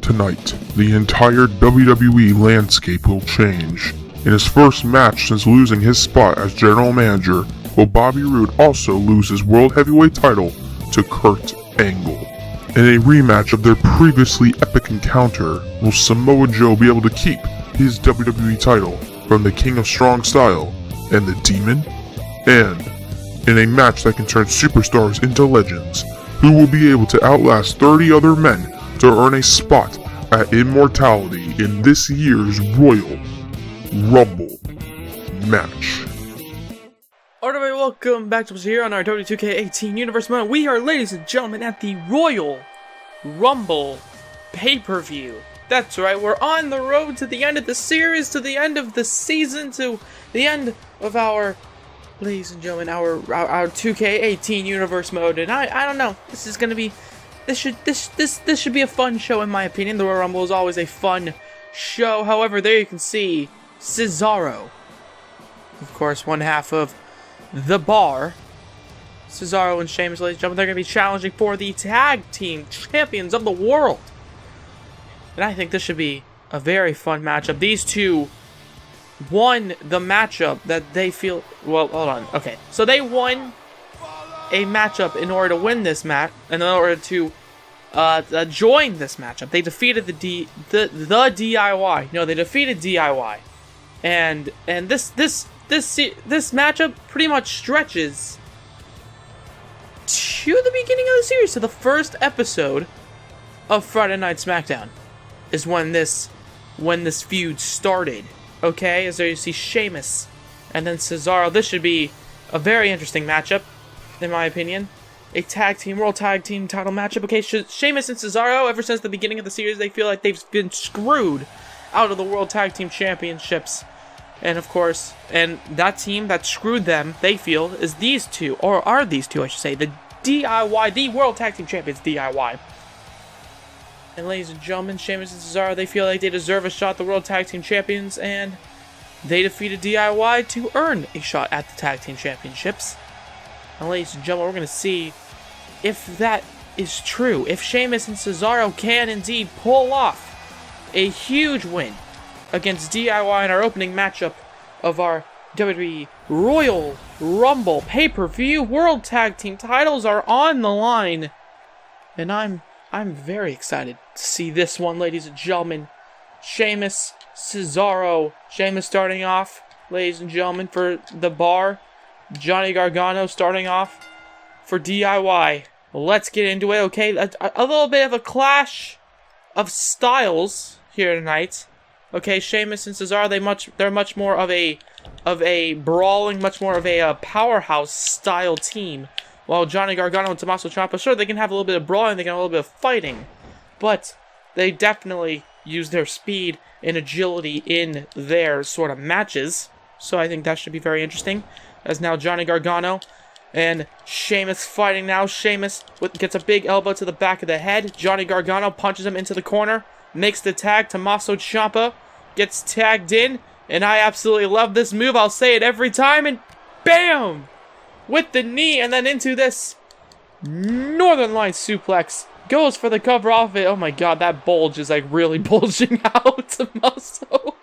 Tonight, the entire WWE landscape will change. In his first match since losing his spot as general manager, will Bobby Roode also lose his World Heavyweight title to Kurt Angle. In a rematch of their previously epic encounter, will Samoa Joe be able to keep his WWE title from the King of Strong Style and the Demon? And, in a match that can turn superstars into legends, who will be able to outlast 30 other men to earn a spot at immortality in this year's Royal Rumble match? Alright, welcome back to us here on our WWE 2K18 Universe Mode. We are, ladies and gentlemen, at the Royal Rumble pay-per-view. That's right, we're on the road to the end of the series, to the end of the season, to the end of our, ladies and gentlemen, our 2K18 Universe Mode. And I don't know, this is gonna be, this should be a fun show in my opinion. The Royal Rumble is always a fun show. However, there you can see Cesaro, of course, one half of The Bar. Cesaro and Sheamus, ladies and gentlemen, they're going to be challenging for the tag team champions of the world. And I think this should be a very fun matchup. These two won the matchup that they feel... Well, hold on. Okay, so they won a matchup in order to win this match, in order to join this matchup. They defeated the DIY. No, they defeated DIY. And this matchup pretty much stretches to the beginning of the series, to the first episode of Friday Night SmackDown is when this feud started. Okay, as there you see Sheamus and then Cesaro. This should be a very interesting matchup, in my opinion. A World Tag Team title matchup. Okay, Sheamus and Cesaro, ever since the beginning of the series, they feel like they've been screwed out of the World Tag Team Championships. And of course, and that team that screwed them, they feel, is these two, or are these two, I should say, the DIY, the World Tag Team Champions, DIY. And ladies and gentlemen, Sheamus and Cesaro, they feel like they deserve a shot at the World Tag Team Champions, and they defeated DIY to earn a shot at the Tag Team Championships. And ladies and gentlemen, we're going to see if that is true, if Sheamus and Cesaro can indeed pull off a huge win against DIY in our opening matchup of our WWE Royal Rumble pay-per-view. World Tag Team titles are on the line, and I'm very excited to see this one, ladies and gentlemen. Sheamus, Cesaro. Sheamus starting off, ladies and gentlemen, for The Bar. Johnny Gargano starting off for DIY. Let's get into it, okay? A little bit of a clash of styles here tonight. Okay, Sheamus and Cesaro, they're much more of a brawling, much more of a powerhouse style team. While Johnny Gargano and Tommaso Ciampa, sure, they can have a little bit of brawling, they can have a little bit of fighting, but they definitely use their speed and agility in their sort of matches. So I think that should be very interesting. As now Johnny Gargano and Sheamus fighting now. Sheamus gets a big elbow to the back of the head. Johnny Gargano punches him into the corner. Makes the tag. Tommaso Ciampa gets tagged in. And I absolutely love this move. I'll say it every time. And bam! With the knee. And then into this Northern Light suplex. Goes for the cover off it. Oh my god, that bulge is like really bulging out. Tommaso.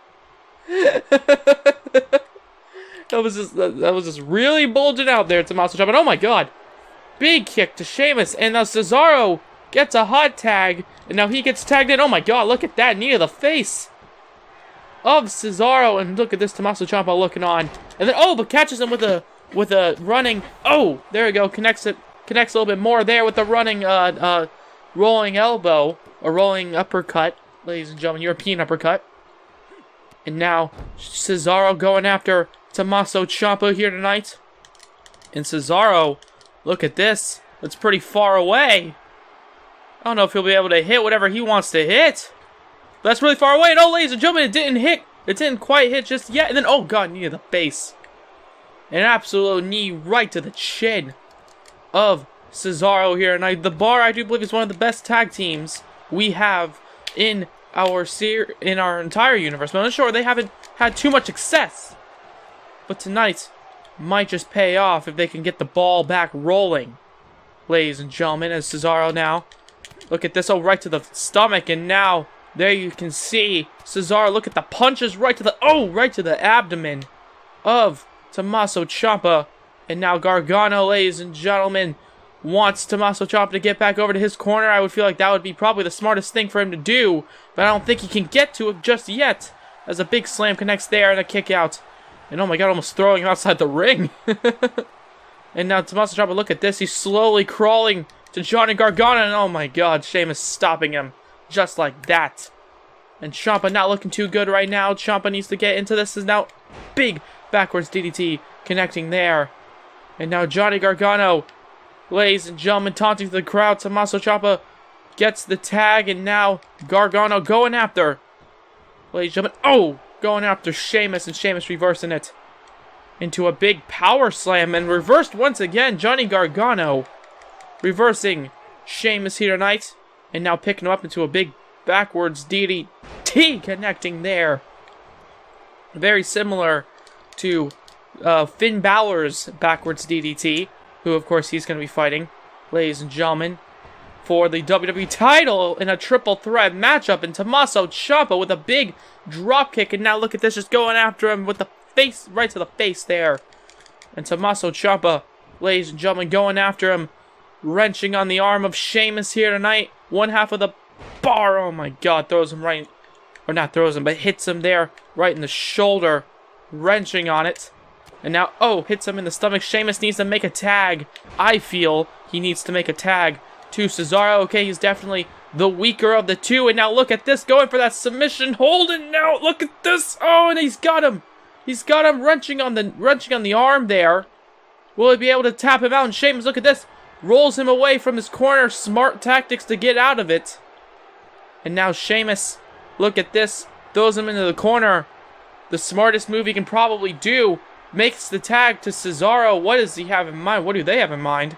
That was just really bulging out there, Tommaso Ciampa. Oh my god. Big kick to Sheamus. And now Cesaro gets a hot tag. And now he gets tagged in. Oh my god, look at that knee to the face of Cesaro. And look at this Tommaso Ciampa looking on. And then, oh, but catches him with a running. Oh, there we go. Connects a little bit more there with the running rolling elbow. A rolling uppercut. Ladies and gentlemen, European uppercut. And now Cesaro going after Tommaso Ciampa here tonight. And Cesaro, look at this. It's pretty far away. I don't know if he'll be able to hit whatever he wants to hit. But that's really far away. And oh, ladies and gentlemen, it didn't hit. It didn't quite hit just yet. And then, oh god, knee to the face. An absolute knee right to the chin of Cesaro here tonight. The Bar, I do believe, is one of the best tag teams we have in our entire universe. But I'm not sure they haven't had too much success. But tonight might just pay off if they can get the ball back rolling. Ladies and gentlemen, as Cesaro now Look at this. Oh, right to the stomach. And now, there you can see Cesaro. Look at the punches right to the... Oh, right to the abdomen of Tommaso Ciampa. And now Gargano, ladies and gentlemen, wants Tommaso Ciampa to get back over to his corner. I would feel like that would be probably the smartest thing for him to do. But I don't think he can get to it just yet. As a big slam connects there and a kick out. And oh my god, almost throwing him outside the ring. And now Tommaso Ciampa, look at this. He's slowly crawling to Johnny Gargano. And oh my god, Sheamus stopping him. Just like that. And Ciampa not looking too good right now. Ciampa needs to get into this. Is now big backwards DDT connecting there. And now Johnny Gargano, ladies and gentlemen, taunting the crowd. Tommaso Ciampa gets the tag. And now Gargano going after, ladies and gentlemen, oh, going after Sheamus. And Sheamus reversing it into a big power slam. And reversed once again. Johnny Gargano reversing Sheamus here tonight. And now picking him up into a big backwards DDT connecting there. Very similar to Finn Balor's backwards DDT, who of course he's going to be fighting, ladies and gentlemen, for the WWE title in a triple threat matchup. And Tommaso Ciampa with a big drop kick. And now look at this, just going after him with the face, right to the face there. And Tommaso Ciampa, ladies and gentlemen, going after him, wrenching on the arm of Sheamus here tonight. One half of the bar, oh my god, throws him right, or not throws him, but hits him there, right in the shoulder, wrenching on it. And now, oh, hits him in the stomach. Sheamus needs to make a tag. I feel he needs to make a tag to Cesaro. Okay, he's definitely the weaker of the two. And now look at this, going for that submission hold. And now look at this. Oh, and he's got him. He's got him wrenching on the arm there. Will he be able to tap him out? And Sheamus, look at this, rolls him away from his corner. Smart tactics to get out of it. And now Sheamus, look at this, throws him into the corner. The smartest move he can probably do. Makes the tag to Cesaro. What does he have in mind? What do they have in mind?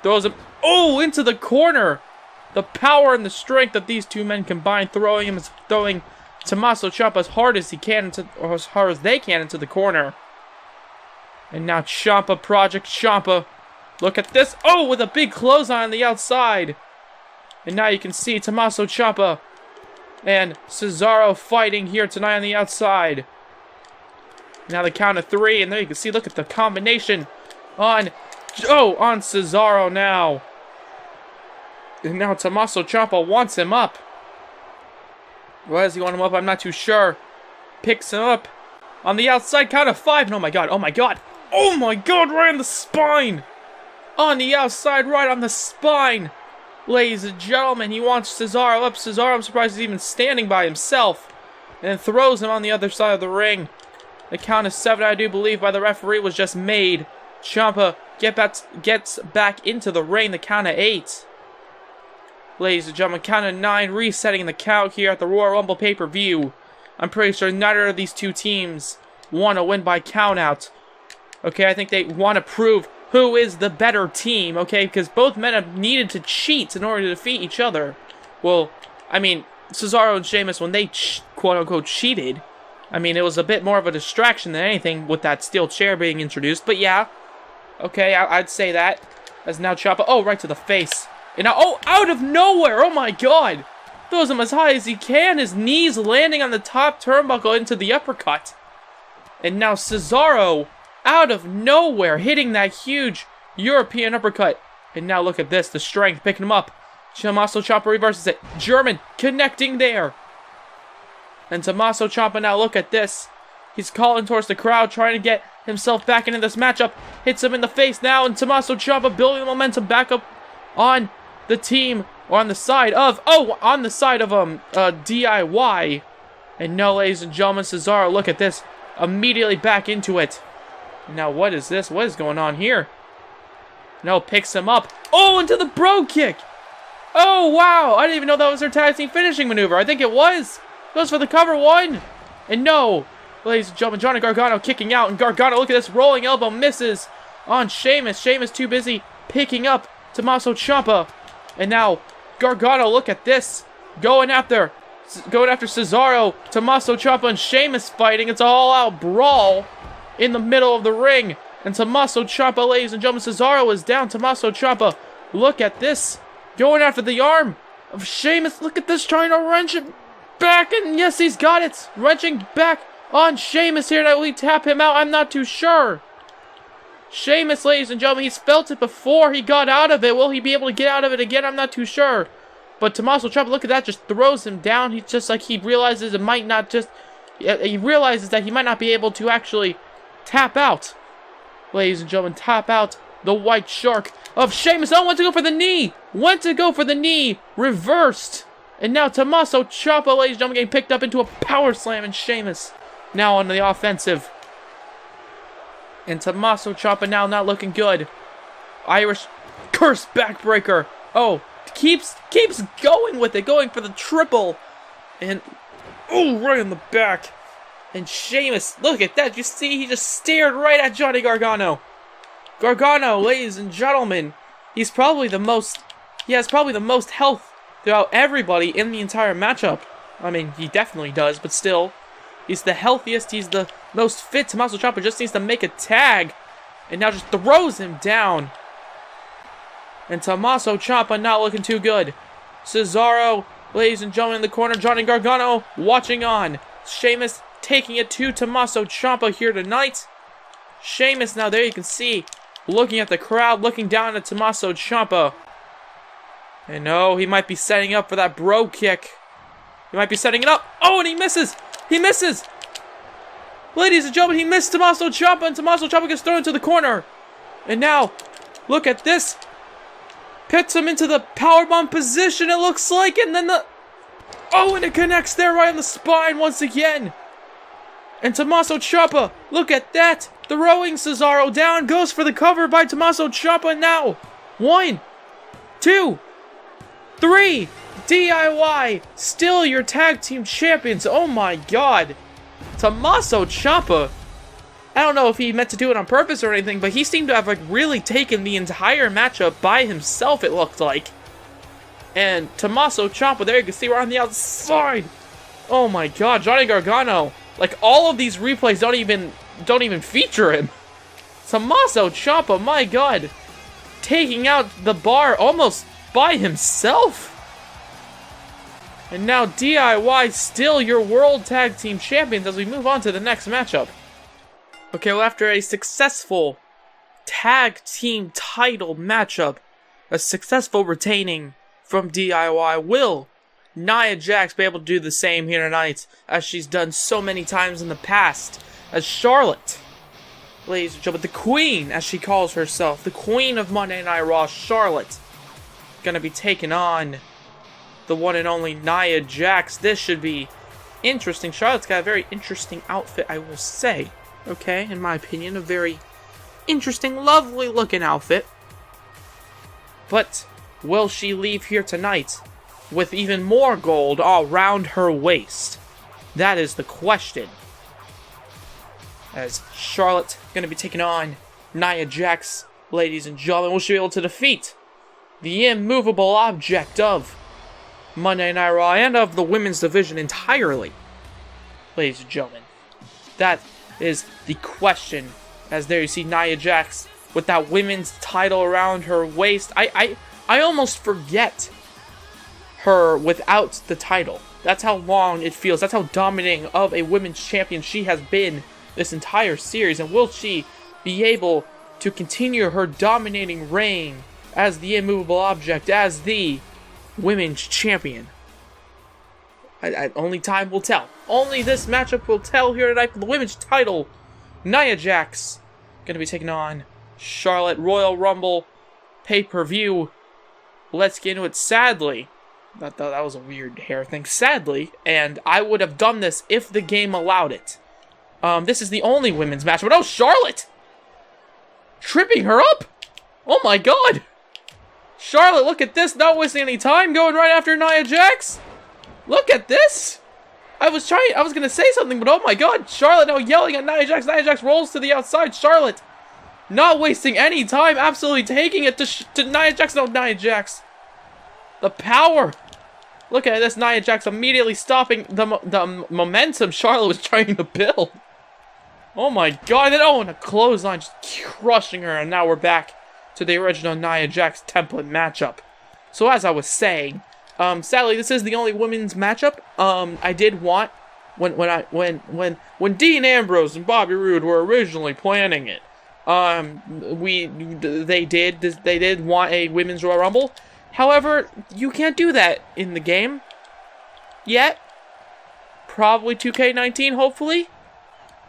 Throws him, oh, into the corner. The power and the strength of these two men combined, throwing Tommaso Ciampa as hard as he can, or as hard as they can, into the corner. And now Ciampa, Project Ciampa. Look at this. Oh, with a big clothesline on the outside. And now you can see Tommaso Ciampa and Cesaro fighting here tonight on the outside. Now the count of three, and there you can see, look at the combination on Cesaro now. And now Tommaso Ciampa wants him up. Why does he want him up? I'm not too sure. Picks him up on the outside, count of five. And oh my god, oh my god. Oh my god, right on the spine. On the outside, right on the spine. Ladies and gentlemen, he wants Cesaro up. Cesaro, I'm surprised he's even standing by himself. And then throws him on the other side of the ring. The count of 7, I do believe, by the referee was just made. Ciampa gets back into the ring. The count of 8. Ladies and gentlemen, count of 9. Resetting the count here at the Royal Rumble PPV. I'm pretty sure neither of these two teams want to win by countout. Okay, I think they want to prove who is the better team. Okay, because both men have needed to cheat in order to defeat each other. Well, I mean, Cesaro and Sheamus, when they quote-unquote cheated, I mean, it was a bit more of a distraction than anything with that steel chair being introduced. But yeah, okay, I'd say that. As now Ciampa, oh, right to the face. And now, oh, out of nowhere, oh my god. Throws him as high as he can. His knees landing on the top turnbuckle into the uppercut. And now Cesaro, out of nowhere, hitting that huge European uppercut. And now look at this, the strength picking him up. Tommaso Ciampa reverses it. German connecting there. And Tommaso Ciampa, now look at this. He's calling towards the crowd, trying to get himself back into this matchup. Hits him in the face now, and Tommaso Ciampa building momentum back up on the team, or on the side of, DIY. And no, ladies and gentlemen, Cesaro, look at this. Immediately back into it. Now, what is this? What is going on here? No, picks him up. Oh, into the bro kick. Oh, wow. I didn't even know that was their tag team finishing maneuver. I think it was. Goes for the cover, 1. And no. Ladies and gentlemen, Johnny Gargano kicking out. And Gargano, look at this. Rolling elbow misses on Sheamus. Sheamus too busy picking up Tommaso Ciampa. And now, Gargano, look at this. Going after Cesaro. Tommaso Ciampa and Sheamus fighting. It's an all-out brawl in the middle of the ring. And Tommaso Ciampa, ladies and gentlemen, Cesaro is down. Tommaso Ciampa, look at this. Going after the arm. of Sheamus. Look at this, trying to wrench it back, and yes, he's got it. Wrenching back on Sheamus here. Will he tap him out? I'm not too sure. Sheamus, ladies and gentlemen, he's felt it before he got out of it. Will he be able to get out of it again? I'm not too sure. But Tommaso Ciampa, look at that, just throws him down. He's just like, he realizes it might not just... He realizes that he might not be able to actually tap out. Ladies and gentlemen, tap out the white shark of Sheamus. Oh, went to go for the knee. Went to go for the knee. Reversed. And now Tommaso Ciampa, ladies and gentlemen, getting picked up into a power slam, and Sheamus now on the offensive. And Tommaso Ciampa now not looking good. Irish curse backbreaker. Oh, keeps going with it, going for the triple. And, oh, right in the back. And Sheamus, look at that. You see, he just stared right at Johnny Gargano. Gargano, ladies and gentlemen, he has probably the most health throughout everybody in the entire matchup. I mean, he definitely does, but still. He's the healthiest, he's the most fit. Tommaso Ciampa just needs to make a tag. And now just throws him down. And Tommaso Ciampa not looking too good. Cesaro, ladies and gentlemen, in the corner. Johnny Gargano watching on. Sheamus taking it to Tommaso Ciampa here tonight. Sheamus now, there you can see, looking at the crowd, looking down at Tommaso Ciampa. And oh, he might be setting up for that bro kick. He might be setting it up. Oh, and he misses. He misses! Ladies and gentlemen, he missed Tommaso Ciampa, and Tommaso Ciampa gets thrown into the corner. And now, look at this. Pits him into the powerbomb position, it looks like, and then the... Oh, and it connects there right on the spine once again. And Tommaso Ciampa, look at that. Throwing Cesaro down, goes for the cover by Tommaso Ciampa now. 1, 2, 3... DIY, still your tag team champions. Oh my god. Tommaso Ciampa, I don't know if he meant to do it on purpose or anything, but he seemed to have like really taken the entire matchup by himself, it looked like. And Tommaso Ciampa, there you can see we're on the outside. Oh my god, Johnny Gargano. Like all of these replays don't even feature him. Tommaso Ciampa, my god. Taking out the bar almost by himself. And now DIY still your World Tag Team Champions as we move on to the next matchup. Okay, well, after a successful Tag Team Title matchup, a successful retaining from DIY, will Nia Jax be able to do the same here tonight as she's done so many times in the past? As Charlotte, ladies and gentlemen, the Queen, as she calls herself, the Queen of Monday Night Raw, Charlotte, gonna be taking on the one and only Nia Jax. This should be interesting. Charlotte's got a very interesting outfit, I will say. Okay, in my opinion, a very interesting, lovely looking outfit. But will she leave here tonight with even more gold all around her waist? That is the question. As Charlotte going to be taking on Nia Jax, ladies and gentlemen, will she be able to defeat the immovable object of Monday Night Raw and of the women's division entirely? Ladies and gentlemen, that is the question. As there you see Nia Jax with that women's title around her waist. I almost forget her without the title. That's how long it feels. That's how dominating of a women's champion she has been this entire series. And will she be able to continue her dominating reign as the immovable object, as the women's champion? Only time will tell. Only this matchup will tell here tonight for the women's title. Nia Jax going to be taking on Charlotte. Royal Rumble pay-per-view. Let's get into it. Sadly, that was a weird hair thing. Sadly, and I would have done this if the game allowed it. This is the only women's match. But oh, Charlotte! Tripping her up! Oh my god! Charlotte, look at this, not wasting any time, going right after Nia Jax. Look at this! I was gonna say something, but oh my god, Charlotte now yelling at Nia Jax. Nia Jax rolls to the outside. Charlotte, not wasting any time, absolutely taking it to Nia Jax. No, Nia Jax. The power. Look at this, Nia Jax immediately stopping the momentum Charlotte was trying to build. Oh my god, and oh, and a clothesline just crushing her, and now we're back to the original Nia Jax template matchup. So as I was saying, Sadly, this is the only women's matchup. I did want when Dean Ambrose and Bobby Roode were originally planning it. They did want a women's Royal Rumble. However, you can't do that in the game yet. Probably 2K18, hopefully.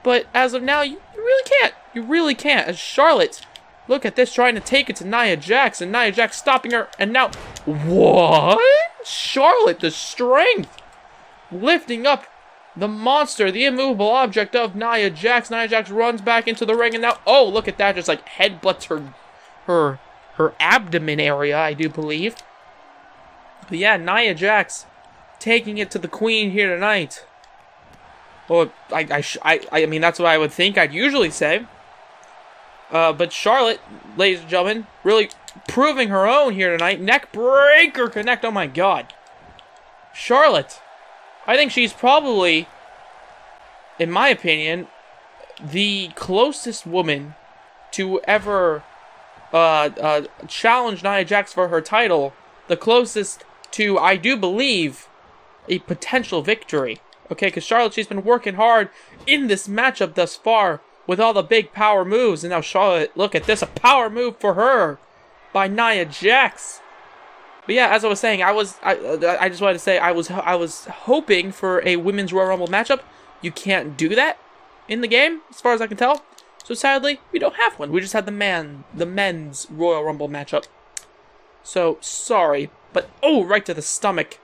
But as of now, you really can't. You really can't. As Charlotte, look at this, trying to take it to Nia Jax, and Nia Jax stopping her, and now, what? Charlotte, the strength, lifting up the monster, the immovable object of Nia Jax. Nia Jax runs back into the ring, and now, oh, look at that, just like headbutts her abdomen area, I do believe. But yeah, Nia Jax taking it to the Queen here tonight. Well, I mean, that's what I would think I'd usually say. But Charlotte, ladies and gentlemen, really proving her own here tonight. Neck breaker connect, oh my god. Charlotte, I think she's probably, in my opinion, the closest woman to ever challenge Nia Jax for her title. The closest to, I do believe, a potential victory. Okay, because Charlotte, she's been working hard in this matchup thus far with all the big power moves. And now Charlotte, look at this, a power move for her by Nia Jax. But yeah, as I was saying, I just wanted to say I was hoping for a women's Royal Rumble matchup. You can't do that in the game, as far as I can tell. So sadly, we don't have one. We just had the men's Royal Rumble matchup. So sorry, but oh, right to the stomach.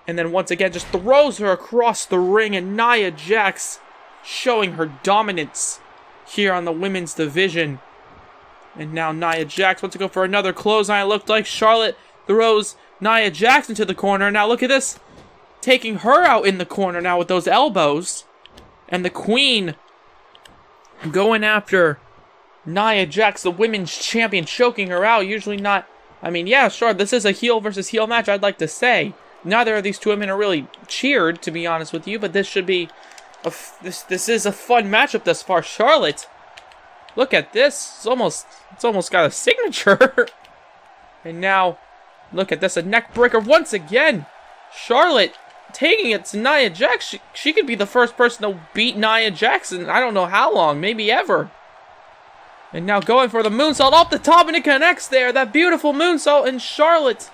And then once again, just throws her across the ring, and Nia Jax showing her dominance here on the women's division. And now Nia Jax wants to go for another clothesline. It looked like Charlotte throws Nia Jax into the corner. Now look at this, taking her out in the corner now with those elbows. And the Queen going after Nia Jax, the women's champion, choking her out. Usually not, I mean, yeah, sure, this is a heel versus heel match, I'd like to say. Neither of these two women are really cheered, to be honest with you, but this should be this is a fun matchup thus far. Charlotte, look at this. It's almost got a signature. And now, look at this, a neck breaker once again. Charlotte taking it to Nia Jax. She could be the first person to beat Nia Jax in I don't know how long, maybe ever. And now going for the moonsault off the top, and it connects there. That beautiful moonsault, and Charlotte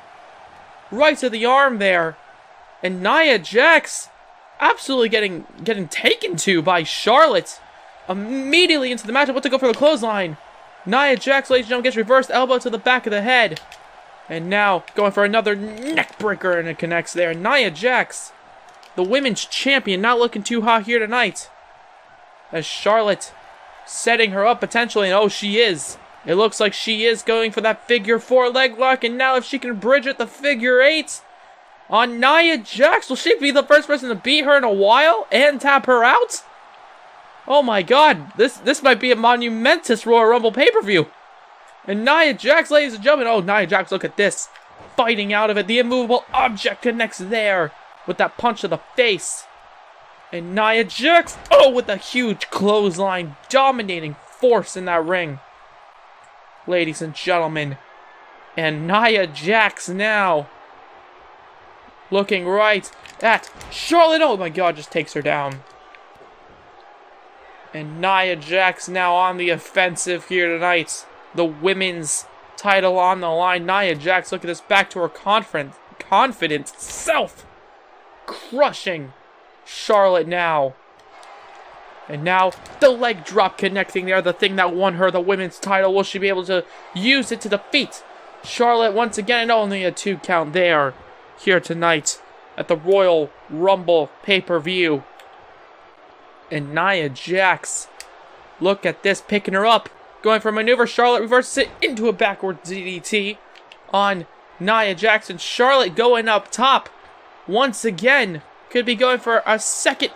right to the arm there. And Nia Jax absolutely getting taken to by Charlotte. Immediately into the matchup, wants to go for the clothesline. Nia Jax, ladies and gentlemen, gets reversed elbow to the back of the head. And now going for another neck breaker, and it connects there. Nia Jax, the women's champion, not looking too hot here tonight. As Charlotte setting her up potentially, and oh, she is. It looks like she is going for that figure 4 leg lock, and now if she can bridge it, the figure 8 on Nia Jax. Will she be the first person to beat her in a while and tap her out? Oh my god, this might be a monumentous Royal Rumble pay-per-view. And Nia Jax, ladies and gentlemen, oh, Nia Jax, look at this. Fighting out of it, the immovable object connects there with that punch to the face. And Nia Jax, oh, with a huge clothesline, dominating force in that ring. Ladies and gentlemen, and Nia Jax now looking right at Charlotte. Oh my god, just takes her down. And Nia Jax now on the offensive here tonight. The women's title on the line. Nia Jax, look at this, back to her confident self. Crushing Charlotte now. And now the leg drop connecting there, the thing that won her the women's title. Will she be able to use it to defeat Charlotte once again? And only a 2 count there here tonight at the Royal Rumble pay-per-view. And Nia Jax, look at this, picking her up, going for a maneuver. Charlotte reverses it into a backward DDT on Nia Jax. And Charlotte going up top once again. Could be going for a second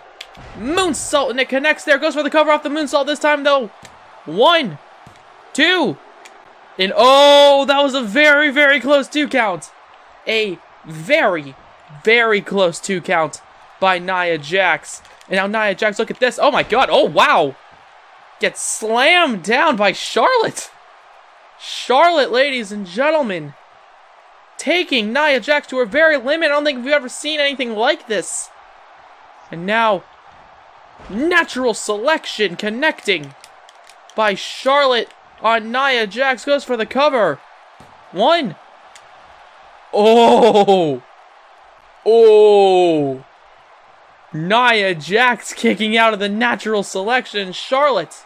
moonsault, and it connects there. Goes for the cover off the moonsault this time, though. 1, 2, and oh, that was a very, very close 2 count. A very, very close 2 count by Nia Jax. And now Nia Jax, look at this. Oh my god, oh wow. Gets slammed down by Charlotte. Charlotte, ladies and gentlemen, taking Nia Jax to her very limit. I don't think we've ever seen anything like this. And now, natural selection connecting by Charlotte on Nia Jax. Goes for the cover. 1. Oh! Oh! Nia Jax kicking out of the natural selection. Charlotte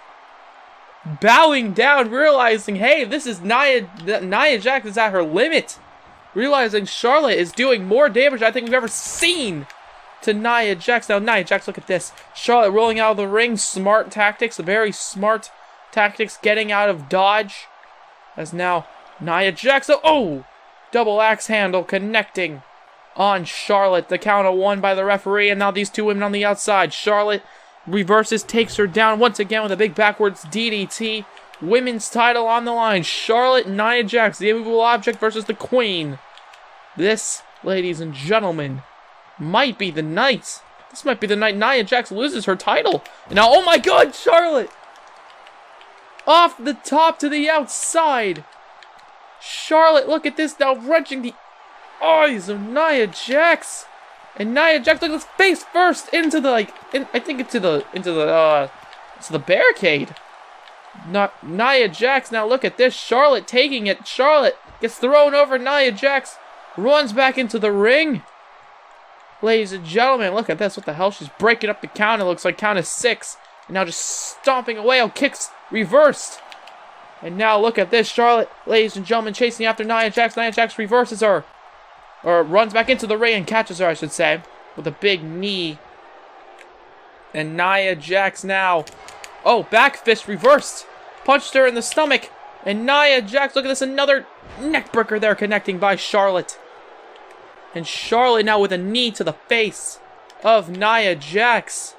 bowing down, realizing, hey, this is Nia Jax is at her limit. Realizing Charlotte is doing more damage I think we've ever seen to Nia Jax. Now, Nia Jax, look at this. Charlotte rolling out of the ring. Smart tactics, very smart tactics, getting out of dodge. As now, Nia Jax, oh! Double axe handle connecting on Charlotte. The count of 1 by the referee, and now these two women on the outside. Charlotte reverses, takes her down once again with a big backwards DDT. Women's title on the line. Charlotte and Nia Jax, the immovable object versus the Queen. This, ladies and gentlemen, might be the night. This might be the night Nia Jax loses her title. And now, oh my god, Charlotte! Off the top to the outside. Charlotte, look at this now, wrenching the eyes of Nia Jax. And Nia Jax, look at this, face first into the, I think into the barricade. Nia Jax, now look at this. Charlotte taking it. Charlotte gets thrown over. Nia Jax runs back into the ring. Ladies and gentlemen, look at this. What the hell? She's breaking up the count. It looks like count is 6. And now just stomping away. Oh, kicks reversed. And now look at this. Charlotte, ladies and gentlemen, chasing after Nia Jax. Nia Jax reverses her. Or runs back into the ring and catches her, I should say. With a big knee. And Nia Jax now. Oh, back fist reversed. Punched her in the stomach. And Nia Jax, look at this. Another neckbreaker there connecting by Charlotte. And Charlotte now with a knee to the face of Nia Jax.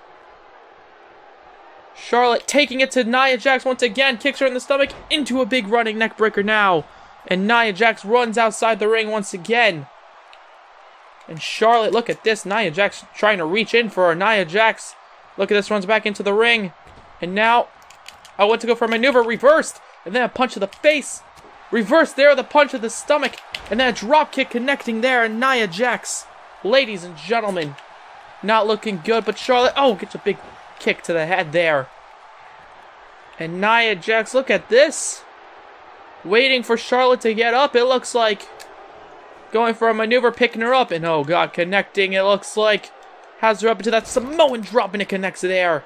Charlotte taking it to Nia Jax once again. Kicks her in the stomach into a big running neckbreaker now. And Nia Jax runs outside the ring once again. And Charlotte, look at this. Nia Jax trying to reach in for her. Nia Jax, look at this, runs back into the ring. And now, I went to go for a maneuver, reversed. And then a punch to the face. Reversed there, the punch to the stomach. And then a drop kick connecting there. And Nia Jax, ladies and gentlemen, not looking good. But Charlotte, oh, gets a big kick to the head there. And Nia Jax, look at this. Waiting for Charlotte to get up, it looks like. Going for a maneuver, picking her up. And oh god, connecting, it looks like. Has her up into that Samoan drop, and it connects there.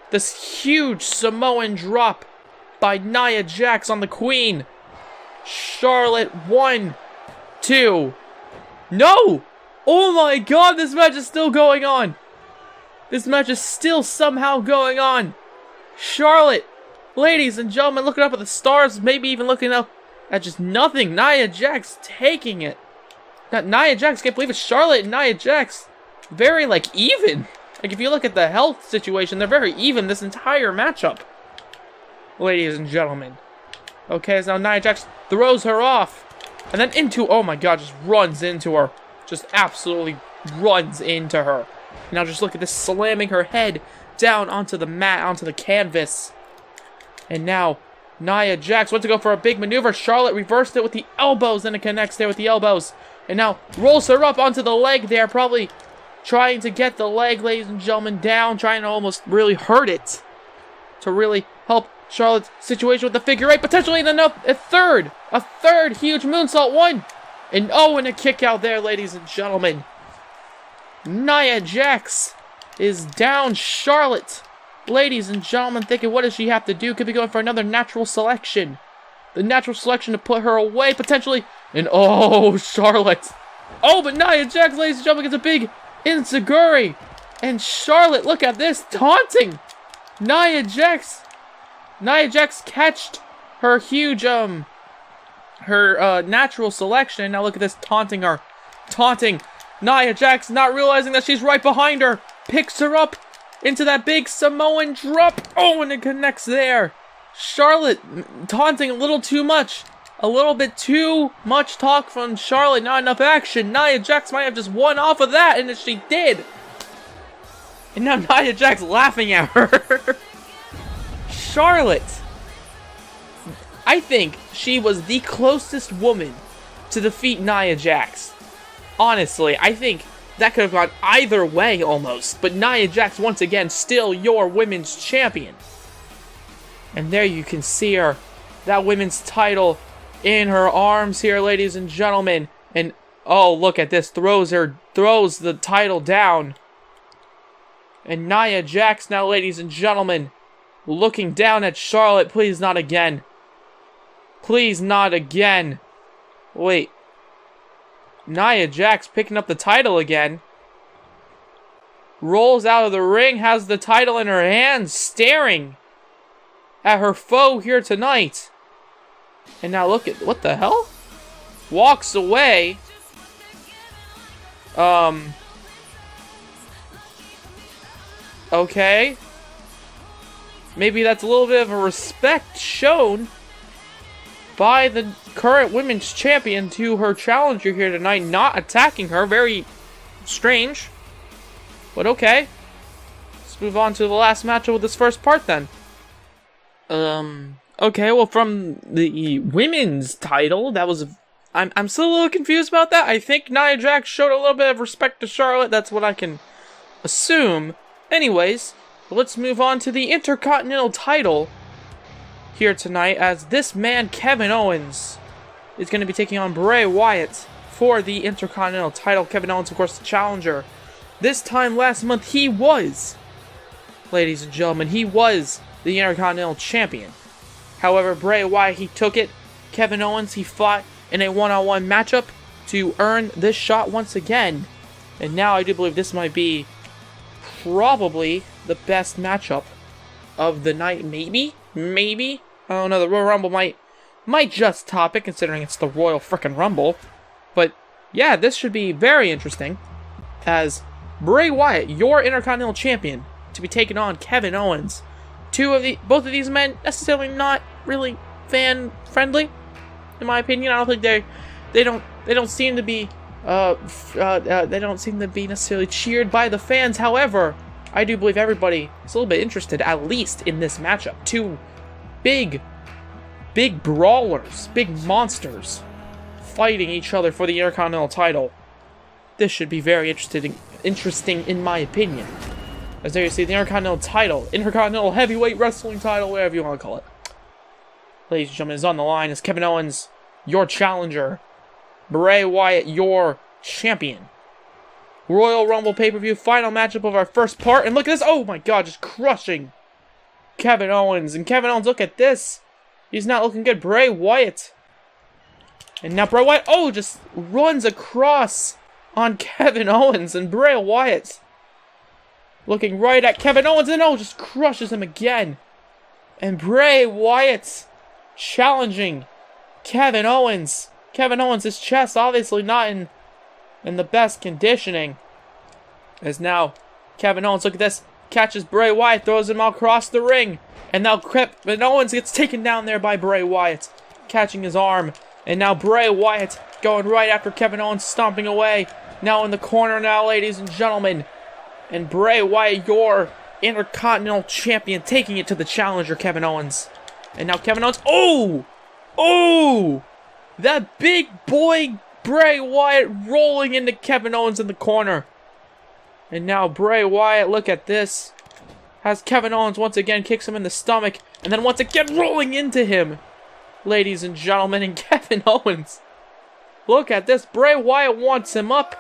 This huge Samoan drop by Nia Jax on the Queen. Charlotte, 1, 2. No! Oh my god, this match is still going on. This match is still somehow going on. Charlotte, ladies and gentlemen, looking up at the stars, maybe even looking up at just nothing. Nia Jax taking it. Nia Jax, can't believe it. Charlotte and Nia Jax, very, even. If you look at the health situation, they're very even this entire matchup. Ladies and gentlemen. Okay, so now Nia Jax throws her off. And then into, oh my god, just runs into her. Just absolutely runs into her. Now just look at this, slamming her head down onto the mat, onto the canvas. And now, Nia Jax went to go for a big maneuver. Charlotte reversed it with the elbows, and it connects there with the elbows. And now rolls her up onto the leg there, probably trying to get the leg, ladies and gentlemen, down, trying to almost really hurt it. To really help Charlotte's situation with the figure 8, potentially a third huge moonsault. 1. And oh, and a kick out there, ladies and gentlemen. Nia Jax is down. Charlotte, ladies and gentlemen, thinking, what does she have to do? Could be going for another natural selection. The natural selection to put her away, potentially. And oh, Charlotte. Oh, but Nia Jax, ladies and gentlemen, gets a big enziguri. And Charlotte, look at this, taunting Nia Jax. Nia Jax catched her huge, natural selection. And now look at this, taunting her. Taunting Nia Jax, not realizing that she's right behind her. Picks her up into that big Samoan drop. Oh, and it connects there. Charlotte taunting a little too much. A little bit too much talk from Charlotte, not enough action. Nia Jax might have just won off of that, and she did. And now Nia Jax laughing at her. Charlotte, I think she was the closest woman to defeat Nia Jax. Honestly, I think that could have gone either way almost. But Nia Jax, once again, still your women's champion. And there you can see her. That women's title in her arms here, ladies and gentlemen. And, oh, look at this. Throws the title down. And Nia Jax now, ladies and gentlemen, looking down at Charlotte. Please not again. Please not again. Wait. Nia Jax picking up the title again. Rolls out of the ring, has the title in her hands, staring at her foe here tonight. And now look at, what the hell? Walks away. Okay. Maybe that's a little bit of a respect shown by the current women's champion to her challenger here tonight, not attacking her. Very strange. But okay. Let's move on to the last matchup of this first part then. Okay, well, from the women's title, that was... I'm still a little confused about that. I think Nia Jax showed a little bit of respect to Charlotte. That's what I can assume. Anyways, let's move on to the Intercontinental title here tonight, as this man, Kevin Owens, is going to be taking on Bray Wyatt for the Intercontinental title. Kevin Owens, of course, the challenger. This time last month, he was, ladies and gentlemen, he was the Intercontinental champion. However, Bray Wyatt, he took it. Kevin Owens, he fought in a one-on-one matchup to earn this shot once again. And now I do believe this might be probably the best matchup of the night. Maybe. I don't know. The Royal Rumble might just top it, considering it's the Royal frickin' Rumble. But yeah, this should be very interesting, as Bray Wyatt, your Intercontinental champion, to be taking on Kevin Owens. Both of these men necessarily not really fan friendly, in my opinion. I don't think they don't seem to be they don't seem to be necessarily cheered by the fans. However, I do believe everybody is a little bit interested, at least in this matchup. Two big brawlers, big monsters, fighting each other for the Intercontinental title. This should be very interesting in my opinion. As there you see, the Intercontinental title, Intercontinental Heavyweight Wrestling title, whatever you want to call it, ladies and gentlemen, is on the line as Kevin Owens, your challenger, Bray Wyatt, your champion. Royal Rumble pay-per-view, final matchup of our first part. And look at this. Oh my god, just crushing Kevin Owens. And Kevin Owens, look at this. He's not looking good. Bray Wyatt. And now Bray Wyatt, oh, just runs across on Kevin Owens. And Bray Wyatt looking right at Kevin Owens. And oh, just crushes him again. And Bray Wyatt challenging Kevin Owens. Kevin Owens, his chest obviously not in the best conditioning. As now Kevin Owens, look at this, catches Bray Wyatt, throws him across the ring. And now Kevin Owens gets taken down there by Bray Wyatt, catching his arm. And now Bray Wyatt going right after Kevin Owens, stomping away. Now in the corner now, ladies and gentlemen. And Bray Wyatt, your Intercontinental champion, taking it to the challenger, Kevin Owens. And now Kevin Owens, oh! That big boy Bray Wyatt rolling into Kevin Owens in the corner. And now Bray Wyatt, look at this, has Kevin Owens once again, kicks him in the stomach, and then once again rolling into him, ladies and gentlemen. And Kevin Owens, look at this, Bray Wyatt wants him up.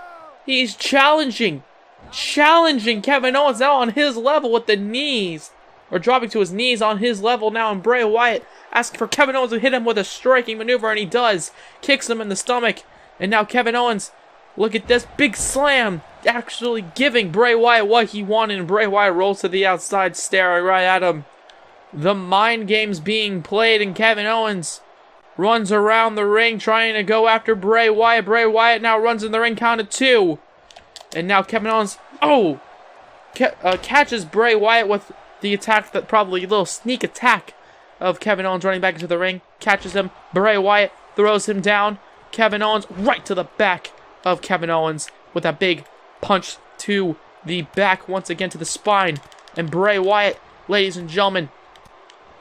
He's challenging Kevin Owens now on his level with the knees, or dropping to his knees on his level now. And Bray Wyatt asking for Kevin Owens to hit him with a striking maneuver, and he does. Kicks him in the stomach. And now Kevin Owens, look at this, big slam, actually giving Bray Wyatt what he wanted. And Bray Wyatt rolls to the outside, staring right at him. The mind games being played, and Kevin Owens runs around the ring trying to go after Bray Wyatt. Bray Wyatt now runs in the ring, count of 2. And now Kevin Owens, catches Bray Wyatt with the attack, that probably a little sneak attack of Kevin Owens running back into the ring. Catches him. Bray Wyatt throws him down. Kevin Owens right to the back of Kevin Owens with a big punch to the back, once again to the spine. And Bray Wyatt, ladies and gentlemen,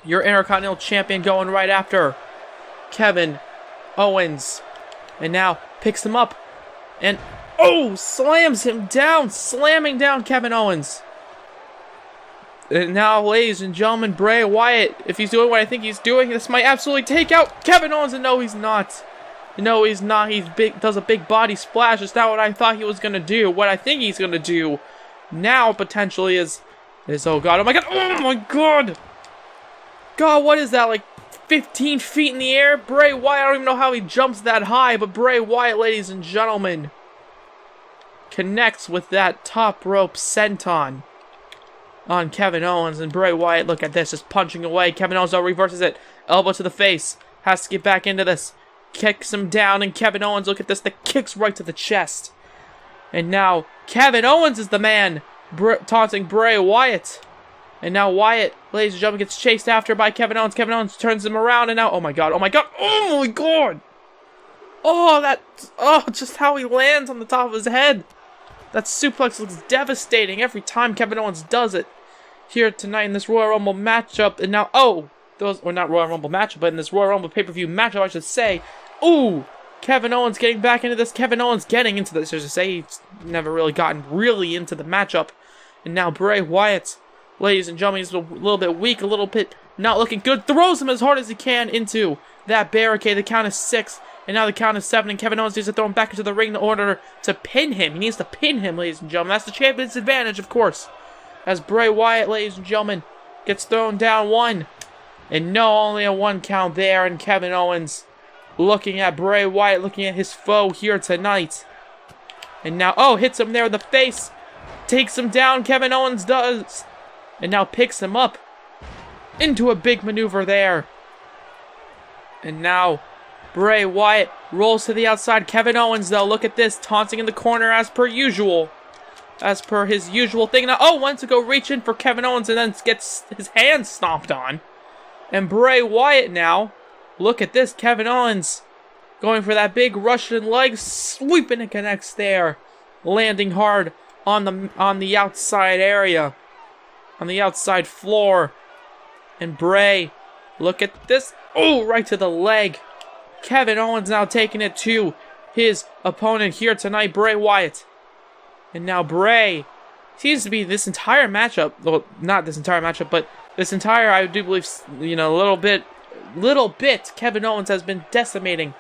your Intercontinental champion, going right after Kevin Owens. And now picks him up. And, oh, slams him down. Slamming down Kevin Owens. And now, ladies and gentlemen, Bray Wyatt, if he's doing what I think he's doing, this might absolutely take out Kevin Owens. And no, he's not. No, he's not. He's big. Does a big body splash. It's not what I thought he was going to do. What I think he's going to do now, potentially, is, oh God, oh my God, oh my God. God, what is that, like 15 feet in the air? Bray Wyatt, I don't even know how he jumps that high, but Bray Wyatt, ladies and gentlemen, connects with that top rope senton on Kevin Owens, and Bray Wyatt, look at this, just punching away. Kevin Owens reverses it, elbow to the face, has to get back into this, kicks him down, and Kevin Owens, look at this, the kicks right to the chest. And now, Kevin Owens is the man taunting Bray Wyatt. And now Wyatt, ladies and gentlemen, gets chased after by Kevin Owens. Kevin Owens turns him around, and now, oh my God, oh my God, oh my God! Oh, just how he lands on the top of his head. That suplex looks devastating every time Kevin Owens does it. Here tonight in this Royal Rumble matchup, and now, not Royal Rumble matchup, but in this Royal Rumble pay-per-view matchup, I should say. Ooh, Kevin Owens getting back into this. Kevin Owens getting into this. I should say, he's never really gotten really into the matchup. And now Bray Wyatt, ladies and gentlemen, he's a little bit weak, a little bit not looking good. Throws him as hard as he can into that barricade. The count is 6. And now the count is 7, and Kevin Owens needs to throw him back into the ring in order to pin him. He needs to pin him, ladies and gentlemen. That's the champion's advantage, of course. As Bray Wyatt, ladies and gentlemen, gets thrown down 1. And no, only a 1 count there. And Kevin Owens looking at Bray Wyatt, looking at his foe here tonight. And now, hits him there in the face. Takes him down, Kevin Owens does. And now picks him up into a big maneuver there. And now Bray Wyatt rolls to the outside. Kevin Owens, though, look at this, taunting in the corner as per usual. As per his usual thing. Now, wants to go reach in for Kevin Owens and then gets his hand stomped on. And Bray Wyatt now, look at this, Kevin Owens going for that big Russian leg sweep, and it connects there. Landing hard on the outside area. On the outside floor. And Bray, look at this. Right to the leg. Kevin Owens now taking it to his opponent here tonight, Bray Wyatt. And now Bray seems to be this entire matchup, well, not this entire matchup, but this entire, I do believe, a little bit, Kevin Owens has been decimating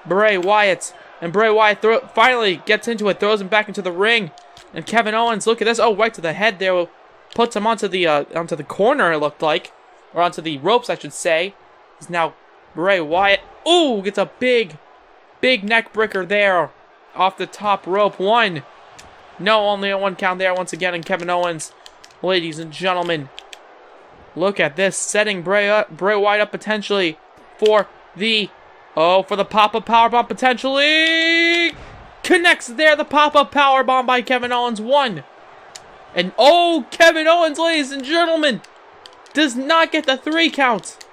Bray Wyatt. And Bray Wyatt finally gets into it, throws him back into the ring. And Kevin Owens, look at this, right to the head there, puts him onto the corner, it looked like, or onto the ropes, I should say. Is now Bray Wyatt. Gets a big neck breaker there off the top rope. 1. No, only a 1 count there once again. And Kevin Owens, ladies and gentlemen, look at this, setting Bray Wyatt up potentially for the pop-up powerbomb potentially. Connects there, the pop-up powerbomb by Kevin Owens. 1. And Kevin Owens, ladies and gentlemen, does not get the 3 count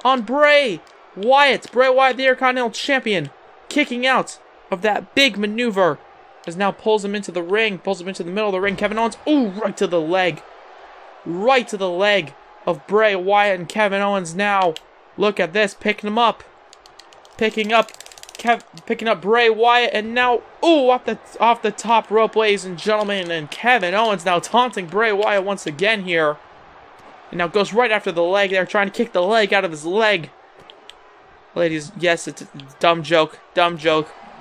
on Bray Wyatt. Bray Wyatt, the Intercontinental Champion, kicking out of that big maneuver, as now pulls him into the ring, pulls him into the middle of the ring. Kevin Owens, right to the leg. Right to the leg of Bray Wyatt, and Kevin Owens now, look at this, picking him up. Picking up Bray Wyatt, and now, off the top rope, ladies and gentlemen, and Kevin Owens now taunting Bray Wyatt once again here. And now goes right after the leg there, trying to kick the leg out of his leg. Ladies, yes, it's a dumb joke,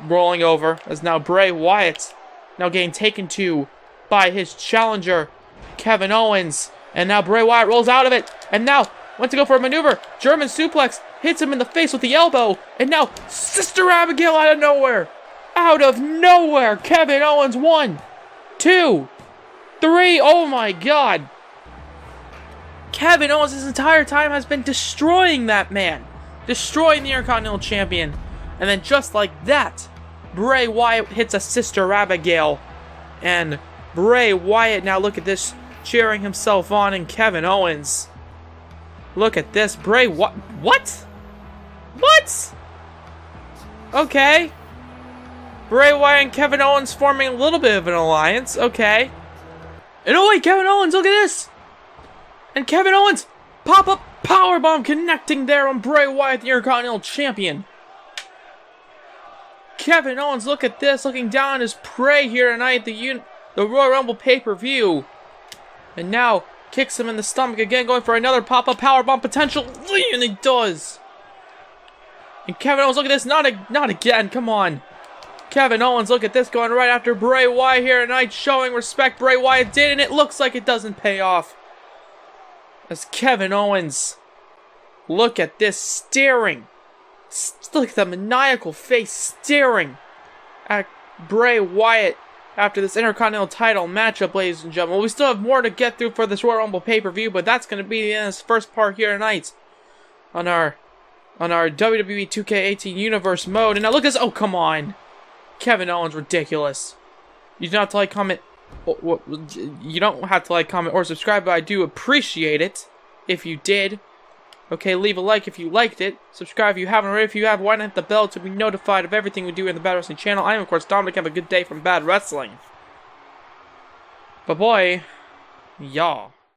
rolling over, as now Bray Wyatt now getting taken to by his challenger, Kevin Owens. And now Bray Wyatt rolls out of it, and now went to go for a maneuver. German suplex, hits him in the face with the elbow, and now Sister Abigail out of nowhere. Out of nowhere, Kevin Owens, 1, 2, 3, oh my God. Kevin Owens this entire time has been destroying that man. Destroying the Intercontinental Champion. And then just like that, Bray Wyatt hits a Sister Abigail. And Bray Wyatt, now look at this, cheering himself on, and Kevin Owens. Look at this, Bray What? What? Okay. Bray Wyatt and Kevin Owens forming a little bit of an alliance. Okay. And wait, Kevin Owens, look at this. And Kevin Owens, pop-up powerbomb connecting there on Bray Wyatt, the Intercontinental Champion. Kevin Owens, look at this, looking down his prey here tonight, the Royal Rumble pay-per-view. And now kicks him in the stomach again, going for another pop-up powerbomb potential, and he does. And Kevin Owens, look at this, not again, come on. Kevin Owens, look at this, going right after Bray Wyatt here tonight, showing respect Bray Wyatt did, and it looks like it doesn't pay off. As Kevin Owens, look at this, staring. Look at the maniacal face staring at Bray Wyatt after this Intercontinental Title matchup, ladies and gentlemen. We still have more to get through for this Royal Rumble pay-per-view, but that's going to be the end of this first part here tonight on our WWE 2K18 Universe mode. And now look at this. Oh, come on. Kevin Owens, ridiculous. You don't have to like, comment. You don't have to like, comment, or subscribe, but I do appreciate it if you did. Okay, leave a like if you liked it. Subscribe if you haven't already. If you have, why not hit the bell to be notified of everything we do in the Bad Wrestling channel. I am, of course, Dominic. Have a good day from Bad Wrestling. Bye-bye. Y'all.